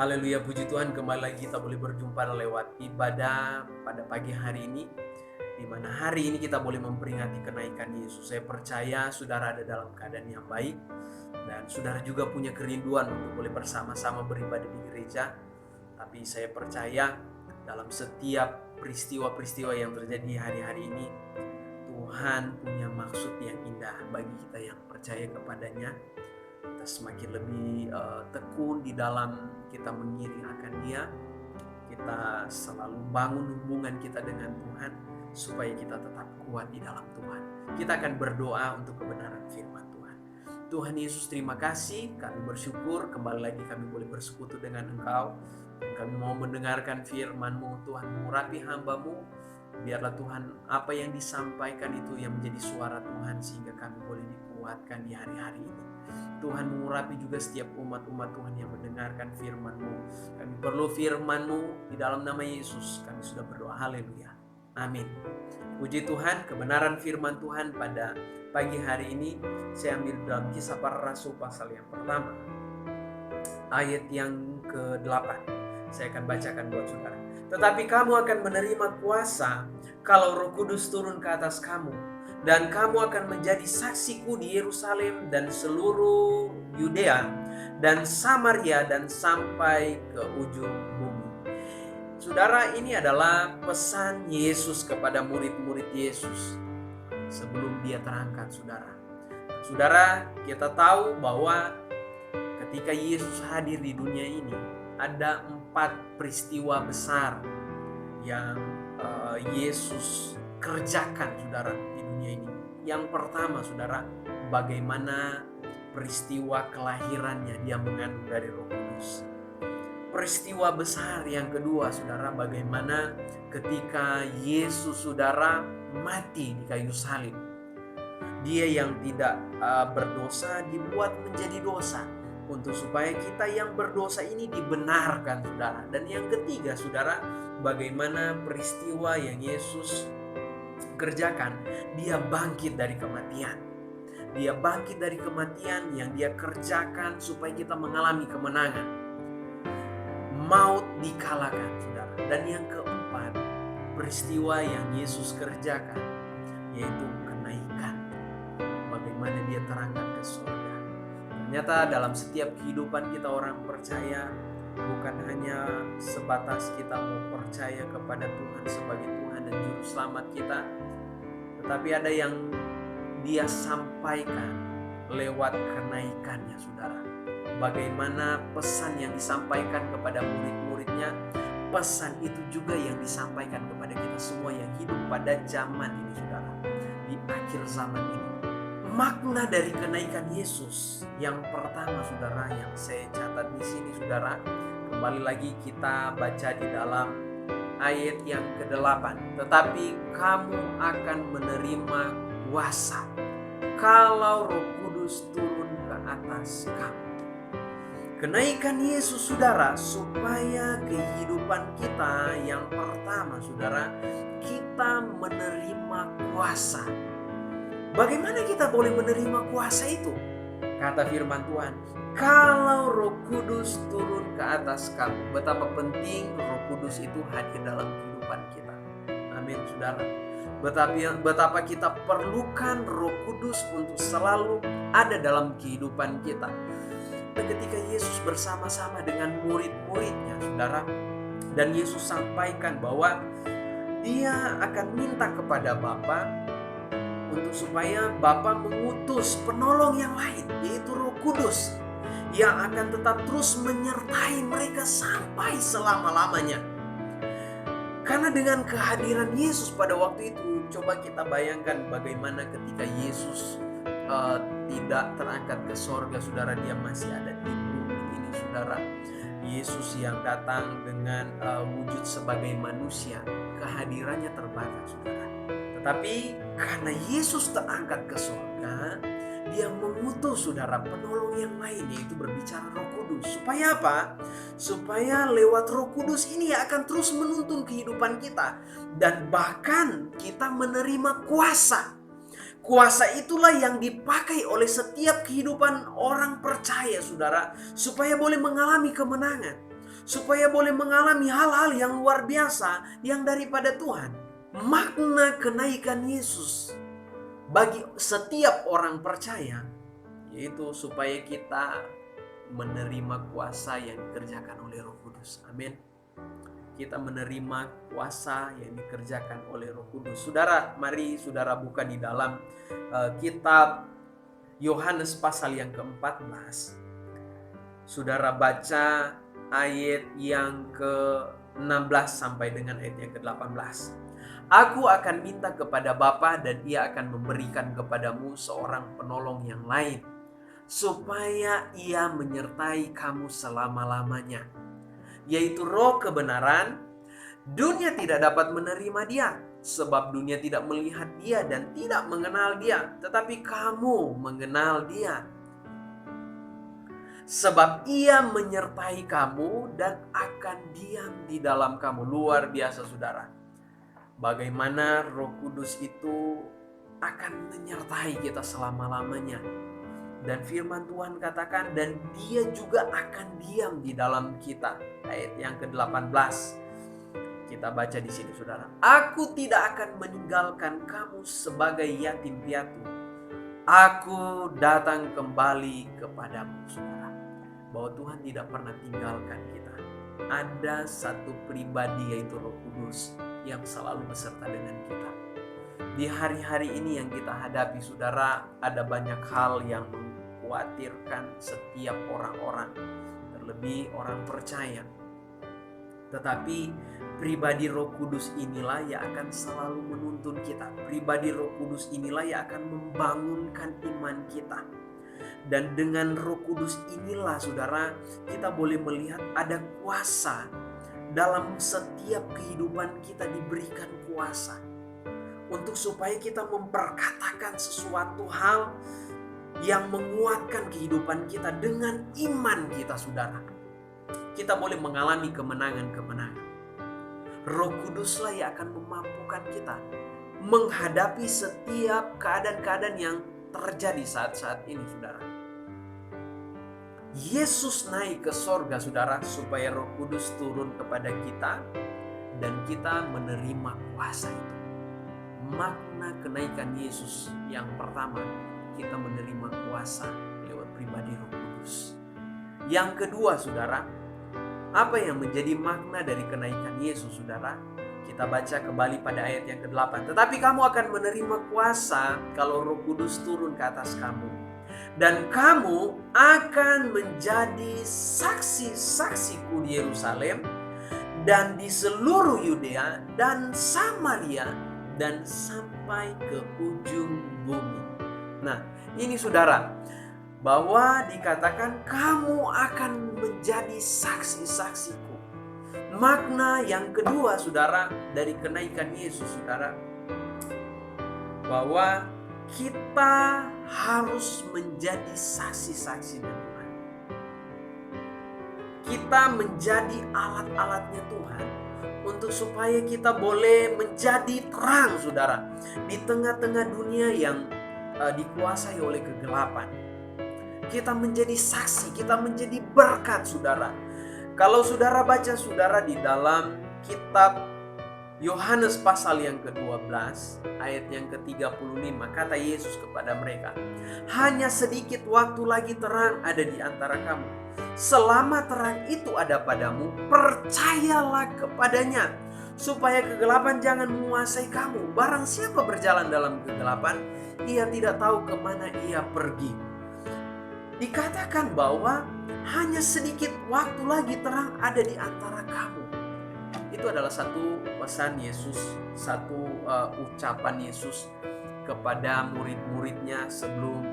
Haleluya, puji Tuhan, kembali lagi kita boleh berjumpa lewat ibadah pada pagi hari ini, di mana hari ini kita boleh memperingati kenaikan Yesus. Saya percaya saudara ada dalam keadaan yang baik, dan saudara juga punya kerinduan untuk boleh bersama-sama beribadah di gereja. Tapi saya percaya dalam setiap peristiwa-peristiwa yang terjadi hari-hari ini, Tuhan punya maksud yang indah bagi kita yang percaya kepadanya. Kita semakin lebih tekun di dalam kita mengiring akan Dia. Kita selalu bangun hubungan kita dengan Tuhan supaya kita tetap kuat di dalam Tuhan. Kita akan berdoa untuk kebenaran firman Tuhan. Tuhan Yesus, terima kasih. Kami bersyukur kembali lagi kami boleh bersekutu dengan Engkau. Dan kami mau mendengarkan firman-Mu. Tuhan, mengurapi hamba-Mu. Biarlah Tuhan apa yang disampaikan itu yang menjadi suara Tuhan, sehingga kami boleh dikuatkan di hari-hari ini. Tuhan, mengurapi juga setiap umat-umat Tuhan yang mendengarkan firman-Mu. Kami perlu firman-Mu, di dalam nama Yesus kami sudah berdoa. Haleluya, amin. Puji Tuhan, kebenaran firman Tuhan pada pagi hari ini saya ambil dalam Kisah Para Rasul pasal yang pertama, ayat yang ke-8. Saya akan bacakan buat saudara. Tetapi kamu akan menerima kuasa kalau Roh Kudus turun ke atas kamu, dan kamu akan menjadi saksiku di Yerusalem dan seluruh Yudea dan Samaria dan sampai ke ujung bumi. Saudara, ini adalah pesan Yesus kepada murid-murid Yesus sebelum Dia terangkat, saudara. Saudara, kita tahu bahwa ketika Yesus hadir di dunia ini, ada 4 peristiwa besar yang Yesus kerjakan, saudara, di dunia ini. Yang pertama, saudara, bagaimana peristiwa kelahirannya, Dia mengandung dari Roh Kudus. Peristiwa besar yang kedua, saudara, bagaimana ketika Yesus, saudara, mati di kayu salib. Dia yang tidak berdosa dibuat menjadi dosa, untuk supaya kita yang berdosa ini dibenarkan, saudara. Dan yang ketiga, saudara, bagaimana peristiwa yang Yesus kerjakan, Dia bangkit dari kematian. Dia bangkit dari kematian yang Dia kerjakan supaya kita mengalami kemenangan. Maut dikalahkan, saudara. Dan yang keempat, peristiwa yang Yesus kerjakan, yaitu kenaikan. Bagaimana Dia terangkat ke surga. Ternyata dalam setiap kehidupan kita orang percaya, bukan hanya sebatas kita mau percaya kepada Tuhan sebagai Tuhan dan Juru Selamat kita, tetapi ada yang Dia sampaikan lewat kenaikannya, saudara. Bagaimana pesan yang disampaikan kepada murid-muridnya, pesan itu juga yang disampaikan kepada kita semua yang hidup pada zaman ini, saudara. Di akhir zaman ini. Makna dari kenaikan Yesus yang pertama, saudara, yang saya catat di sini, saudara, kembali lagi kita baca di dalam ayat yang ke-8. Tetapi kamu akan menerima kuasa kalau Roh Kudus turun ke atas kamu. Kenaikan Yesus, saudara, supaya kehidupan kita yang pertama, saudara, kita menerima kuasa. Bagaimana kita boleh menerima kuasa itu? Kata firman Tuhan, kalau Roh Kudus turun ke atas kamu. Betapa penting Roh Kudus itu hadir dalam kehidupan kita. Amin, saudara. Betapa kita perlukan Roh Kudus untuk selalu ada dalam kehidupan kita. Dan ketika Yesus bersama-sama dengan murid-muridnya, saudara, dan Yesus sampaikan bahwa Dia akan minta kepada Bapa untuk supaya Bapa mengutus penolong yang lain, yaitu Roh Kudus, yang akan tetap terus menyertai mereka sampai selama-lamanya. Karena dengan kehadiran Yesus pada waktu itu, coba kita bayangkan bagaimana ketika Yesus tidak terangkat ke sorga, saudara, Dia masih ada di bumi ini, saudara. Yesus yang datang dengan wujud sebagai manusia, kehadirannya terbatas, saudara. Tetapi karena Yesus terangkat ke surga, Dia mengutus, saudara, penolong yang lain, yaitu berbicara Roh Kudus. Supaya apa? Supaya lewat Roh Kudus ini akan terus menuntun kehidupan kita. Dan bahkan kita menerima kuasa. Kuasa itulah yang dipakai oleh setiap kehidupan orang percaya, saudara, supaya boleh mengalami kemenangan. supaya boleh mengalami hal-hal yang luar biasa yang daripada Tuhan. Makna kenaikan Yesus bagi setiap orang percaya yaitu supaya kita menerima kuasa yang dikerjakan oleh Roh Kudus. Amin. Kita menerima kuasa yang dikerjakan oleh Roh Kudus. Saudara, mari saudara buka di dalam kitab Yohanes pasal yang ke-14. Saudara baca ayat yang ke-16 sampai dengan ayat yang ke-18. Aku akan minta kepada Bapa dan Ia akan memberikan kepadamu seorang penolong yang lain, supaya Ia menyertai kamu selama-lamanya, yaitu Roh kebenaran. Dunia tidak dapat menerima Dia, sebab dunia tidak melihat Dia dan tidak mengenal Dia. Tetapi kamu mengenal Dia, sebab Ia menyertai kamu dan akan diam di dalam kamu. Luar biasa saudara, bagaimana Roh Kudus itu akan menyertai kita selama-lamanya. Dan firman Tuhan katakan, dan Dia juga akan diam di dalam kita. Ayat yang ke-18. Kita baca di sini saudara. Aku tidak akan meninggalkan kamu sebagai yatim piatu. Aku datang kembali kepadamu saudara. Bahwa Tuhan tidak pernah tinggalkan kita. Ada satu pribadi yaitu Roh Kudus yang selalu beserta dengan kita. Di hari-hari ini yang kita hadapi saudara, ada banyak hal yang mengkhawatirkan setiap orang-orang, terlebih orang percaya. Tetapi pribadi Roh Kudus inilah yang akan selalu menuntun kita. Pribadi Roh Kudus inilah yang akan membangunkan iman kita. Dan dengan Roh Kudus inilah saudara, kita boleh melihat ada kuasa. Dalam setiap kehidupan kita diberikan kuasa untuk supaya kita memperkatakan sesuatu hal yang menguatkan kehidupan kita dengan iman kita saudara. Kita boleh mengalami kemenangan-kemenangan. Roh Kuduslah yang akan memampukan kita menghadapi setiap keadaan-keadaan yang terjadi saat-saat ini saudara. Yesus naik ke sorga saudara, supaya Roh Kudus turun kepada kita dan kita menerima kuasa itu. Makna kenaikan Yesus yang pertama, kita menerima kuasa lewat pribadi Roh Kudus. Yang kedua saudara, apa yang menjadi makna dari kenaikan Yesus saudara? Kita baca kembali pada ayat yang ke-8. Tetapi kamu akan menerima kuasa kalau Roh Kudus turun ke atas kamu. Dan kamu akan menjadi saksi-saksiku di Yerusalem dan di seluruh Yudea dan Samaria dan sampai ke ujung bumi. Nah, ini saudara, bahwa dikatakan kamu akan menjadi saksi-saksiku. Makna yang kedua saudara dari kenaikan Yesus saudara, bahwa kita harus menjadi saksi-saksi Tuhan. Kita menjadi alat-alatnya Tuhan untuk supaya kita boleh menjadi terang saudara di tengah-tengah dunia yang dikuasai oleh kegelapan. Kita menjadi saksi, kita menjadi berkat saudara. Kalau saudara baca saudara di dalam kitab Yohanes pasal yang ke-12 ayat yang ke-35, kata Yesus kepada mereka, hanya sedikit waktu lagi terang ada di antara kamu. Selama terang itu ada padamu, percayalah kepadanya, supaya kegelapan jangan menguasai kamu. Barang siapa berjalan dalam kegelapan, ia tidak tahu kemana ia pergi. Dikatakan bahwa hanya sedikit waktu lagi terang ada di antara kamu. Itu adalah satu pesan Yesus, satu ucapan Yesus kepada murid-muridnya sebelum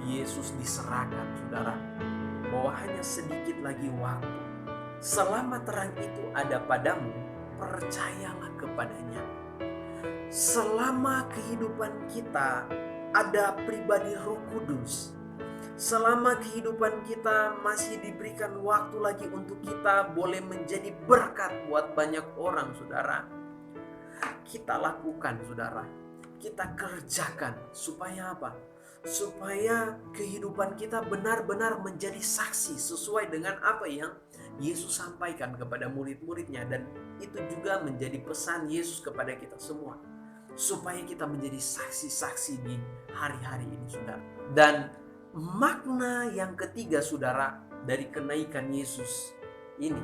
Yesus diserahkan saudara. Bahwa hanya sedikit lagi waktu. Selama terang itu ada padamu, percayalah kepadanya. Selama kehidupan kita ada pribadi Roh Kudus, selama kehidupan kita masih diberikan waktu lagi untuk kita boleh menjadi berkat buat banyak orang saudara, kita lakukan saudara, kita kerjakan. Supaya apa? Supaya kehidupan kita benar-benar menjadi saksi sesuai dengan apa yang Yesus sampaikan kepada murid-muridnya, dan itu juga menjadi pesan Yesus kepada kita semua, supaya kita menjadi saksi-saksi di hari-hari ini, saudara. Dan makna yang ketiga, saudara, dari kenaikan Yesus ini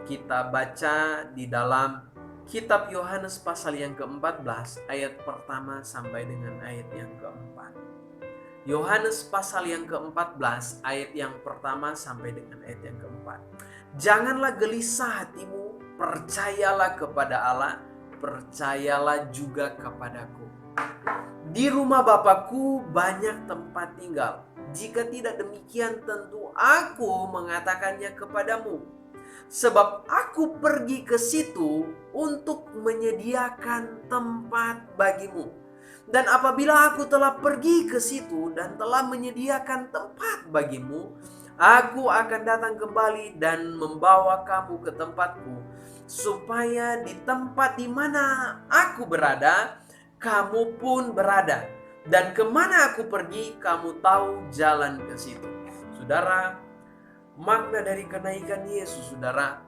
kita baca di dalam kitab Yohanes pasal yang ke-14 ayat pertama sampai dengan ayat yang keempat. Yohanes pasal yang ke-14 ayat yang pertama sampai dengan ayat yang keempat. Janganlah gelisah hatimu, percayalah kepada Allah, percayalah juga kepadaku. Di rumah Bapakku banyak tempat tinggal. Jika tidak demikian, tentu aku mengatakannya kepadamu. Sebab aku pergi ke situ untuk menyediakan tempat bagimu. Dan apabila aku telah pergi ke situ dan telah menyediakan tempat bagimu, aku akan datang kembali dan membawa kamu ke tempatku, supaya di tempat di mana aku berada, kamu pun berada. Dan kemana aku pergi, kamu tahu jalan ke situ. Saudara, makna dari kenaikan Yesus, saudara,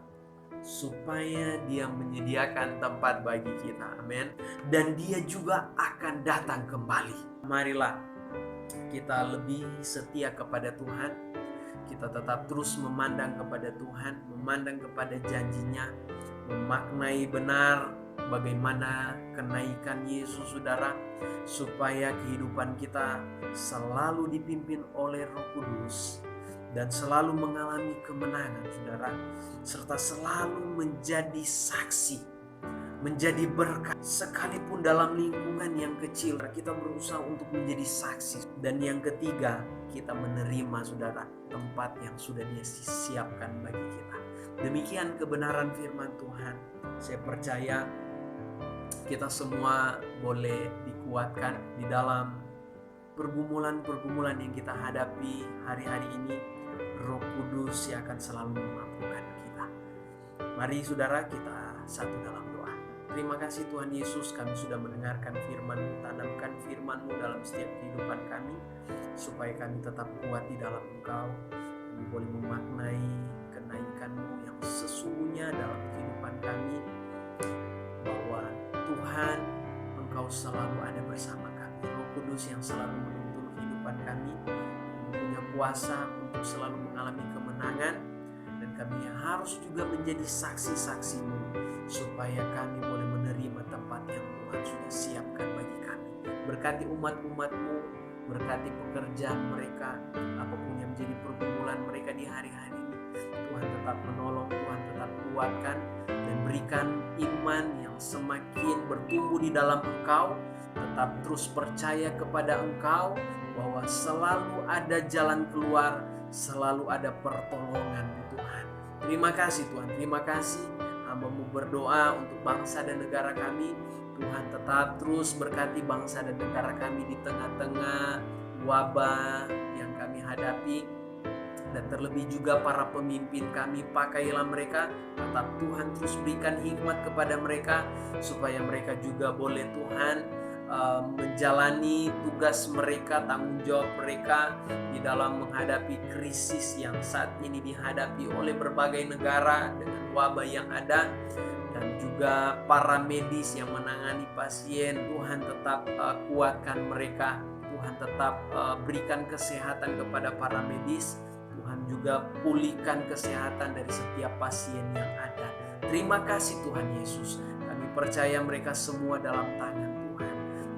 supaya dia menyediakan tempat bagi kita. Amin. Dan dia juga akan datang kembali. Marilah kita lebih setia kepada Tuhan. Kita tetap terus memandang kepada Tuhan, memandang kepada janjinya, memaknai benar bagaimana kenaikan Yesus, saudara, supaya kehidupan kita selalu dipimpin oleh Roh Kudus dan selalu mengalami kemenangan, saudara, serta selalu menjadi saksi, menjadi berkat. Sekalipun dalam lingkungan yang kecil, kita berusaha untuk menjadi saksi. Dan yang ketiga, kita menerima, saudara, tempat yang sudah Dia siapkan bagi kita. Demikian kebenaran firman Tuhan. Saya percaya kita semua boleh dikuatkan di dalam pergumulan-pergumulan yang kita hadapi hari-hari ini. Roh Kudus yang akan selalu memampukan kita. Mari saudara, kita satu dalam doa. Terima kasih Tuhan Yesus, kami sudah mendengarkan firman-Mu. Tanamkan firman-Mu dalam setiap kehidupan kami, supaya kami tetap kuat di dalam Engkau. Kami boleh memaknai kenaikan-Mu yang sesungguhnya dalam kehidupan kami, bahwa Tuhan, Engkau selalu ada bersama kami. Roh Kudus yang selalu menuntun kehidupan kami, punya kuasa untuk selalu mengalami kemenangan, dan kami harus juga menjadi saksi-saksi-Mu, supaya kami boleh menerima tempat yang Tuhan sudah siapkan bagi kami. Berkati umat-umat-Mu, berkati pekerjaan mereka, apapun yang menjadi pergumulan mereka di hari-hari ini. Tuhan tetap menolong, Tuhan tetap kuatkan, dan berikan iman yang semakin bertumbuh di dalam Engkau. Tetap terus percaya kepada Engkau, bahwa selalu ada jalan keluar, selalu ada pertolongan Tuhan. Terima kasih Tuhan, terima kasih. Hamba-Mu berdoa untuk bangsa dan negara kami. Tuhan tetap terus berkati bangsa dan negara kami di tengah-tengah wabah yang kami hadapi. Dan terlebih juga para pemimpin kami, pakailah mereka. Tetap Tuhan terus berikan hikmat kepada mereka, supaya mereka juga boleh Tuhan menjalani tugas mereka, tanggung jawab mereka di dalam menghadapi krisis yang saat ini dihadapi oleh berbagai negara dengan wabah yang ada. Dan juga para medis yang menangani pasien, Tuhan tetap kuatkan mereka. Tuhan tetap berikan kesehatan kepada para medis. Tuhan juga pulihkan kesehatan dari setiap pasien yang ada. Terima kasih Tuhan Yesus. Kami percaya mereka semua dalam tangan Tuhan.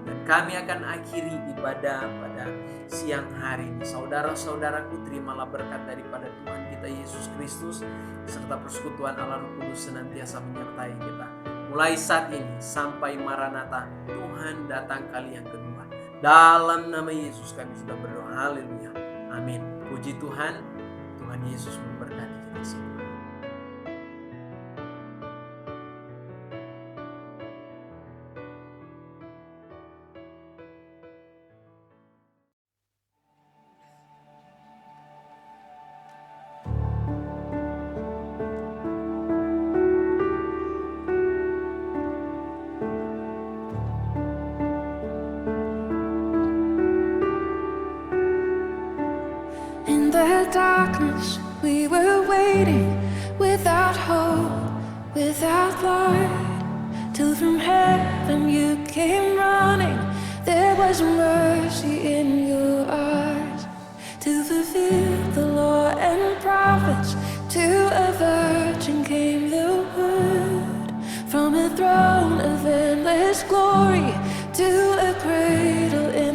Dan kami akan akhiri ibadah pada siang hari ini. Saudara-saudaraku, terimalah berkat daripada Tuhan kita Yesus Kristus, serta persekutuan Allah Roh Kudus senantiasa menyertai kita. Mulai saat ini sampai Maranatha, Tuhan datang kali yang kedua. Dalam nama Yesus kami sudah berdoa. Haleluya. Amin. Puji Tuhan. Tuhan Yesus memberkati kita semua. In the darkness We were waiting without hope, without light, till from heaven you came running. There was mercy in your eyes to fulfill the law and prophets. To a virgin came the word, from a throne of endless glory to a cradle in